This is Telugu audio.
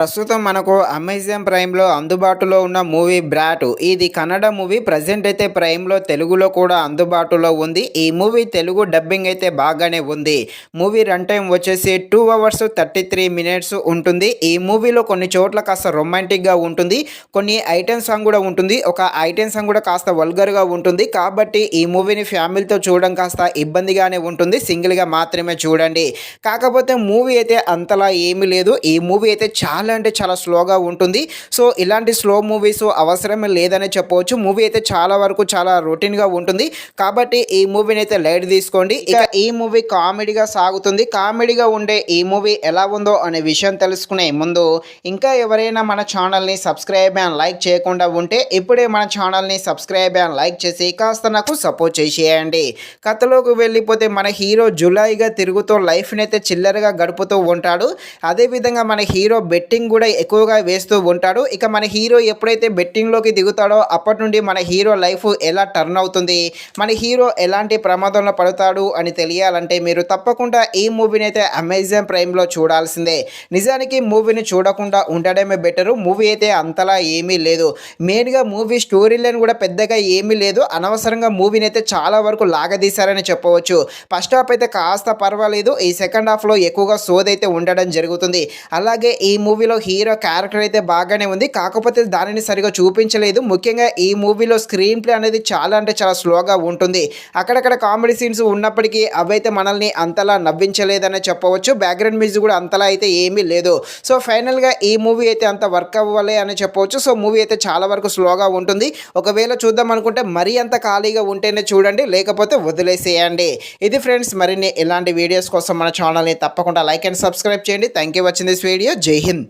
ప్రస్తుతం మనకు అమెజాన్ ప్రైమ్‌లో అందుబాటులో ఉన్న మూవీ 'బ్రాట్'. ఇది కన్నడ మూవీ. ప్రెజెంట్ అయితే ప్రైమ్‌లో తెలుగులో కూడా అందుబాటులో ఉంది. ఈ మూవీ తెలుగు డబ్బింగ్ అయితే బాగానే ఉంది. మూవీ రన్ టైమ్ వచ్చేసి 2 అవర్స్ 33 మినిట్స్ ఉంటుంది. ఈ మూవీలో కొన్ని చోట్ల కాస్త రొమాంటిక్‌గా ఉంటుంది. కొన్ని ఐటెమ్ సాంగ్ కూడా ఉంటుంది. ఒక ఐటెమ్ సాంగ్ కూడా కాస్త వల్గర్‌గా ఉంటుంది. కాబట్టి ఈ మూవీని ఫ్యామిలీతో చూడడం కాస్త ఇబ్బందిగానే ఉంటుంది. సింగిల్‌గా మాత్రమే చూడండి. కాకపోతే మూవీ అయితే అంతలా ఏమీ లేదు. ఈ మూవీ అయితే చాలా అంటే చాలా స్లోగా ఉంటుంది. సో ఇలాంటి స్లో మూవీస్ అవసరమే లేదనే చెప్పవచ్చు. మూవీ అయితే చాలా వరకు చాలా రొటీన్‌గా ఉంటుంది. కాబట్టి ఈ మూవీని అయితే లైట్ తీసుకోండి. ఇక ఈ మూవీ కామెడీగా సాగుతుంది. కామెడీగా ఉండే ఈ మూవీ ఎలా ఉందో అనే విషయం తెలుసుకునే ముందు ఇంకా ఎవరైనా మన ఛానల్‌ని సబ్స్క్రైబ్ అండ్ లైక్ చేయకుండా ఉంటే ఇప్పుడే మన ఛానల్‌ని సబ్స్క్రైబ్ అండ్ లైక్ చేసి కాస్త నాకు సపోర్ట్ చేసేయండి. కథలోకి వెళ్ళిపోతే మన హీరో జులాయిగా తిరుగుతూ లైఫ్‌ని అయితే చిల్లరగా గడుపుతూ ఉంటాడు. అదేవిధంగా మన హీరో బెట్టింగ్ కూడా ఎక్కువగా వేస్తూ ఉంటాడు. ఇక మన హీరో ఎప్పుడైతే బెట్టింగ్‌లోకి దిగుతాడో అప్పటి నుండి మన హీరో లైఫ్ ఎలా టర్న్ అవుతుంది, మన హీరో ఎలాంటి ప్రమాదంలో పడతాడు అని తెలియాలంటే మీరు తప్పకుండా ఈ మూవీని అయితే అమెజాన్ ప్రైమ్‌లో చూడాల్సిందే. నిజానికి మూవీని చూడకుండా ఉండడమే బెటరు. మూవీ అయితే అంతలా ఏమీ లేదు. మెయిన్‌గా మూవీ స్టోరీ లైన్ కూడా పెద్దగా ఏమీ లేదు. అనవసరంగా మూవీని అయితే చాలా వరకు లాగదీశారని చెప్పవచ్చు. ఫస్ట్ హాఫ్ అయితే కాస్త పర్వాలేదు. ఈ సెకండ్ హాఫ్‌లో ఎక్కువగా సోదైతే ఉండడం జరుగుతుంది. అలాగే ఈ మూవీలో హీరో క్యారెక్టర్ అయితే బాగానే ఉంది. కాకపోతే దానిని సరిగా చూపించలేదు. ముఖ్యంగా ఈ మూవీలో స్క్రీన్ ప్లే అనేది చాలా అంటే చాలా స్లోగా ఉంటుంది. అక్కడక్కడ కామెడీ సీన్స్ ఉన్నప్పటికీ అవైతే మనల్ని అంతలా నవ్వించలేదనే చెప్పవచ్చు. బ్యాక్గ్రౌండ్ మ్యూజిక్ కూడా అంతలా అయితే ఏమీ లేదు. సో ఫైనల్‌గా ఈ మూవీ అయితే అంత వర్క్ అవ్వలే అని చెప్పవచ్చు. సో మూవీ అయితే చాలా వరకు స్లోగా ఉంటుంది. ఒకవేళ చూద్దాం అనుకుంటే మరీ అంత ఖాళీగా ఉంటేనే చూడండి, లేకపోతే వదిలేసేయండి. ఇది ఫ్రెండ్స్, మరిన్ని ఇలాంటి వీడియోస్ కోసం మన ఛానల్‌ని తప్పకుండా లైక్ అండ్ సబ్స్క్రైబ్ చేయండి. Thank you watching this video. జై హింద్.